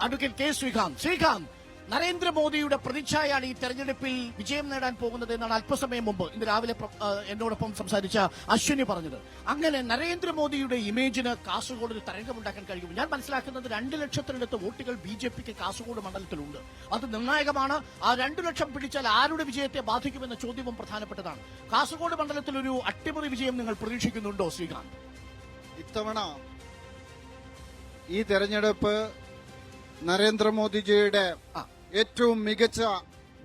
Advocate K Srikanth നരേന്ദ്രമോദിയുടെ പ്രതിച്ഛായാണ് ഈ തെരഞ്ഞെടുപ്പിൽ വിജയം നേടാൻ പോകുന്നത് എന്നാണ് അല്പസമയം മുമ്പ് ഇന്ന് രാവിലെ എന്നോടൊപ്പം സംസാരിച്ച അശ്വിനി പറഞ്ഞത്. അങ്ങനെ നരേന്ദ്രമോദിയുടെ ഇമേജിന് കാസർഗോഡ് ഒരു തരംഗമുണ്ടാക്കാൻ കഴിയും. ഞാൻ മനസ്സിലാക്കുന്നത് 2 ലക്ഷത്തിനടുത്ത് വോട്ടുകൾ ബിജെപിക്ക് കാസർഗോഡ് മണ്ഡലത്തിലുണ്ട്. അത് നിർണായകമാണ്. ആ 2 ലക്ഷം പിടിച്ചാൽ ആരുടെ വിജയത്തെ ബാധിക്കുമെന്ന ചോദ്യവും പ്രധാനപ്പെട്ടതാണ്. കാസർഗോഡ് മണ്ഡലത്തിൽ ഒരു അട്ടിമറി വിജയം നിങ്ങൾ പ്രതീക്ഷിക്കുന്നുണ്ടോ ശ്രീകാന്ത്? ഇത്തവണ ഈ തെരഞ്ഞെടുപ്പ് നരേന്ദ്രമോദിജിയുടെ ഏറ്റവും മികച്ച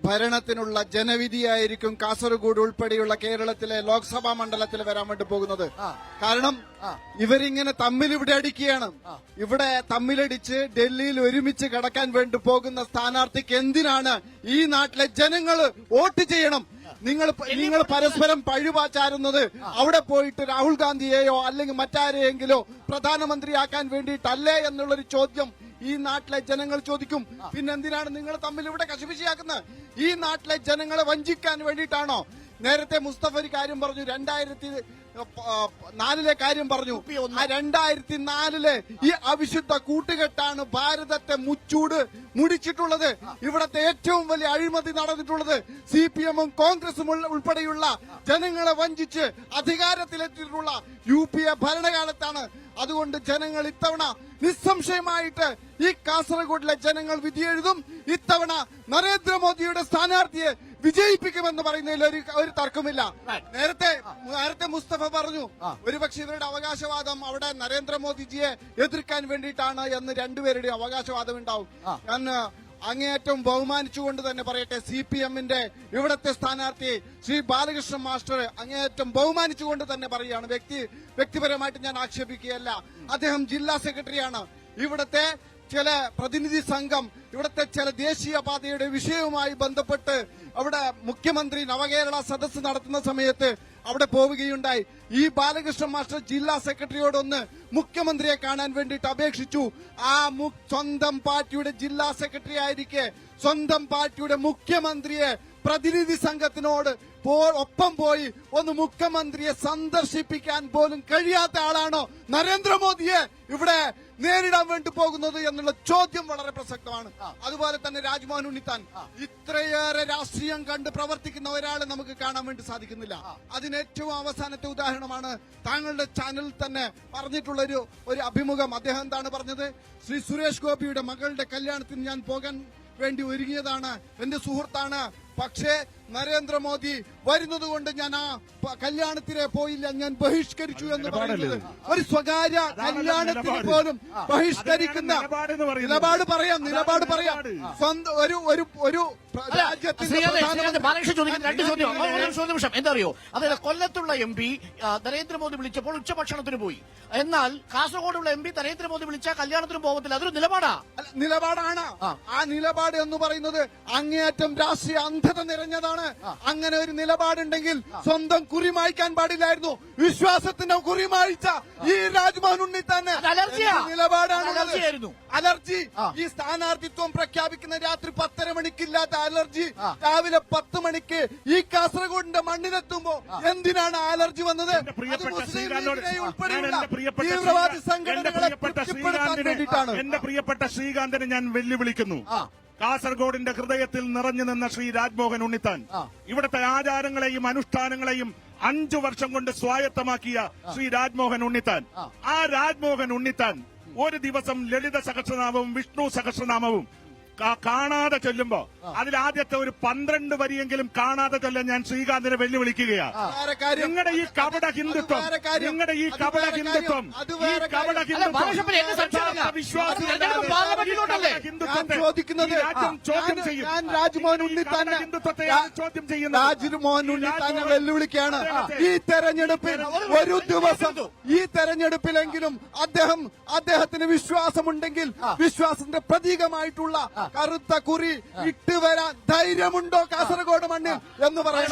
ഭരണത്തിനുള്ള ജനവിധിയായിരിക്കും കാസർഗോഡ് ഉൾപ്പെടെയുള്ള കേരളത്തിലെ ലോക്സഭാ മണ്ഡലത്തിൽ വരാൻ വേണ്ടി പോകുന്നത്. കാരണം ഇവരിങ്ങനെ തമ്മിലിവിടെ അടിക്കുകയാണ്. ഇവിടെ തമ്മിലടിച്ച് ഡൽഹിയിൽ ഒരുമിച്ച് കടക്കാൻ വേണ്ടി പോകുന്ന സ്ഥാനാർത്ഥിക്ക് എന്തിനാണ് ഈ നാട്ടിലെ ജനങ്ങൾ വോട്ട് ചെയ്യണം? നിങ്ങൾ പരസ്പരം പഴിവാച്ചാരുന്നത് അവിടെ പോയിട്ട് രാഹുൽ ഗാന്ധിയെയോ അല്ലെങ്കിൽ മറ്റാരെയെങ്കിലോ പ്രധാനമന്ത്രിയാക്കാൻ വേണ്ടിയിട്ടല്ലേ എന്നുള്ളൊരു ചോദ്യം ഈ നാട്ടിലെ ജനങ്ങൾ ചോദിക്കും. പിന്നെന്തിനാണ് നിങ്ങൾ തമ്മിൽ ഇവിടെ കശപിശയാക്കുന്നത്? ഈ നാട്ടിലെ ജനങ്ങളെ വഞ്ചിക്കാൻ വേണ്ടിയിട്ടാണോ? നേരത്തെ മുസ്തഫ ഒരു കാര്യം പറഞ്ഞു, 2004 കാര്യം പറഞ്ഞു. ആ 2004 ഈ അവിശുദ്ധ കൂട്ടുകെട്ടാണ് ഭാരതത്തെ മുടിച്ചിട്ടുള്ളത്. ഇവിടത്തെ ഏറ്റവും വലിയ അഴിമതി നടന്നിട്ടുള്ളത് CPM-ഉം കോൺഗ്രസും ഉൾപ്പെടെയുള്ള ജനങ്ങളെ വഞ്ചിച്ച് അധികാരത്തിലെത്തിയിട്ടുള്ള UPA ഭരണകാലത്താണ്. അതുകൊണ്ട് ജനങ്ങൾ ഇത്തവണ നിസ്സംശയമായിട്ട് ഈ കാസർഗോഡിലെ ജനങ്ങൾ വിധിയെഴുതും. ഇത്തവണ നരേന്ദ്രമോദിയുടെ സ്ഥാനാർത്ഥിയെ വിജയിപ്പിക്കുമെന്ന് പറയുന്നതിൽ ഒരു തർക്കമില്ല. നേരത്തെ മുസ്തഫ പറഞ്ഞു ഒരുപക്ഷെ ഇവരുടെ അവകാശവാദം അവിടെ നരേന്ദ്രമോദിജിയെ എതിർക്കാൻ വേണ്ടിയിട്ടാണ് എന്ന് രണ്ടുപേരുടെയും അവകാശവാദം ഉണ്ടാവും. ഞാൻ അങ്ങേയറ്റം ബഹുമാനിച്ചുകൊണ്ട് തന്നെ പറയട്ടെ, CPM-ന്റെ ഇവിടത്തെ സ്ഥാനാർത്ഥി ശ്രീ ബാലകൃഷ്ണൻ മാസ്റ്റർ അങ്ങേയറ്റം ബഹുമാനിച്ചുകൊണ്ട് തന്നെ പറയുകയാണ്. വ്യക്തിപരമായിട്ട് ഞാൻ ആക്ഷേപിക്കുകയല്ല. അദ്ദേഹം ജില്ലാ സെക്രട്ടറിയാണ്. ഇവിടത്തെ ചില പ്രതിനിധി സംഘം ഇവിടത്തെ ചില ദേശീയപാതയുടെ വിഷയവുമായി ബന്ധപ്പെട്ട് അവിടെ മുഖ്യമന്ത്രി നവകേരള സദസ്സ് നടത്തുന്ന സമയത്ത് അവിടെ പോവുകയുണ്ടായി. ഈ ബാലകൃഷ്ണൻ മാസ്റ്റർ ജില്ലാ സെക്രട്ടറിയോടൊന്ന് മുഖ്യമന്ത്രിയെ കാണാൻ വേണ്ടിയിട്ട് അപേക്ഷിച്ചു. ആ സ്വന്തം പാർട്ടിയുടെ ജില്ലാ സെക്രട്ടറി ആയിരിക്കെ സ്വന്തം പാർട്ടിയുടെ മുഖ്യമന്ത്രിയെ പ്രതിനിധി സംഘത്തിനോട് ഒപ്പം പോയി ഒന്ന് മുഖ്യമന്ത്രിയെ സന്ദർശിപ്പിക്കാൻ പോലും കഴിയാത്ത ആളാണോ നരേന്ദ്രമോദിയെ ഇവിടെ നേരിടാൻ വേണ്ടി പോകുന്നത് എന്നുള്ള ചോദ്യം വളരെ പ്രസക്തമാണ്. അതുപോലെ തന്നെ രാജ്മോഹൻ ഉണ്ണിത്താൻ ഇത്രയേറെ രാഷ്ട്രീയം കണ്ട് പ്രവർത്തിക്കുന്ന ഒരാളെ നമുക്ക് കാണാൻ വേണ്ടി സാധിക്കുന്നില്ല. അതിന് ഏറ്റവും അവസാനത്തെ ഉദാഹരണമാണ് താങ്കളുടെ ചാനലിൽ തന്നെ പറഞ്ഞിട്ടുള്ള ഒരു അഭിമുഖം. അദ്ദേഹം എന്താണ് പറഞ്ഞത്? ശ്രീ സുരേഷ് ഗോപിയുടെ മകളുടെ കല്യാണത്തിന് ഞാൻ പോകാൻ വേണ്ടി ഒരുങ്ങിയതാണ്, എന്റെ സുഹൃത്താണ്. പക്ഷേ നരേന്ദ്രമോദി വരുന്നത് കൊണ്ട് ഞാൻ ആ കല്യാണത്തിന് പോയില്ല, ഞാൻ ബഹിഷ്കരിച്ചു എന്ന് പറയുന്നത് ഒരു സ്വകാര്യ കല്യാണത്തിന് പോലും ബഹിഷ്കരിക്കുന്ന നിലപാട് പറയാം. ഒരു എന്തറിയോ, അതായത് കൊല്ലത്തുള്ള MP നരേന്ദ്രമോദി വിളിച്ചപ്പോൾ ഉച്ചഭക്ഷണത്തിന് പോയി. എന്നാൽ കാസർഗോഡുള്ള MP നരേന്ദ്രമോദി വിളിച്ച കല്യാണത്തിന് പോകത്തില്ല. അതൊരു നിലപാടാണ്. ആ നിലപാട് എന്ന് പറയുന്നത് അങ്ങേയറ്റം രാഷ്ട്രീയ അന്ധത നിറഞ്ഞതാണ്. അങ്ങനെ ഒരു നിലപാടുണ്ടെങ്കിൽ സ്വന്തം കുറി മായ്ക്കാൻ പാടില്ലായിരുന്നു. വിശ്വാസത്തിന്റെ കുറി മായ്ച്ച ഈ രാജ്മോഹൻ ഉണ്ണിത്താന് നിലപാടാണ് അലർജി. ഈ സ്ഥാനാർത്ഥിത്വം പ്രഖ്യാപിക്കുന്ന രാത്രി 10:30 മണിക്കില്ലാത്ത അലർജി രാവിലെ 10 മണിക്ക് ഈ കാസർഗോഡിന്റെ മണ്ണിലെത്തുമ്പോ എന്തിനാണ് അലർജി വന്നത്? തീവ്രവാദി സംഘടനകളെ വേണ്ടിയിട്ടാണ്. എന്റെ പ്രിയപ്പെട്ട ശ്രീകാന്തിനെ ഞാൻ വെല്ലുവിളിക്കുന്നു. കാസർഗോഡിന്റെ ഹൃദയത്തിൽ നിറഞ്ഞു നിന്ന ശ്രീ രാജ്മോഹൻ ഉണ്ണിത്താൻ, ഇവിടുത്തെ ആചാരങ്ങളെയും അനുഷ്ഠാനങ്ങളെയും 5 വർഷം കൊണ്ട് സ്വായത്തമാക്കിയ ശ്രീ രാജ്മോഹൻ ഉണ്ണിത്താൻ, ആ രാജ്മോഹൻ ഉണ്ണിത്താൻ ഒരു ദിവസം ലളിത സഹസ്രനാമവും വിഷ്ണു സഹസ്രനാമവും കാണാതെ ചൊല്ലുമ്പോ അതിലാദ്യത്തെ ഒരു 12 വരിയെങ്കിലും കാണാതെ ചൊല്ലാൻ ഞാൻ ശ്രീകാന്തിനെ വെല്ലുവിളിക്കുകയാണ്. നിങ്ങളുടെ ഈ കപട ഹിന്ദുത്വം രാജ്മോഹൻ ഉണ്ണിത്താനെ വെല്ലുവിളിക്കുകയാണ്. ഈ തെരഞ്ഞെടുപ്പിലെങ്കിലും അദ്ദേഹത്തിന് വിശ്വാസമുണ്ടെങ്കിൽ വിശ്വാസത്തിന്റെ പ്രതീകമായിട്ടുള്ള കറുത്ത കുറി ഇട്ടുവരാൻ ധൈര്യമുണ്ടോ കാസർഗോഡ് മണ്ണിൽ എന്ന് പറയാം.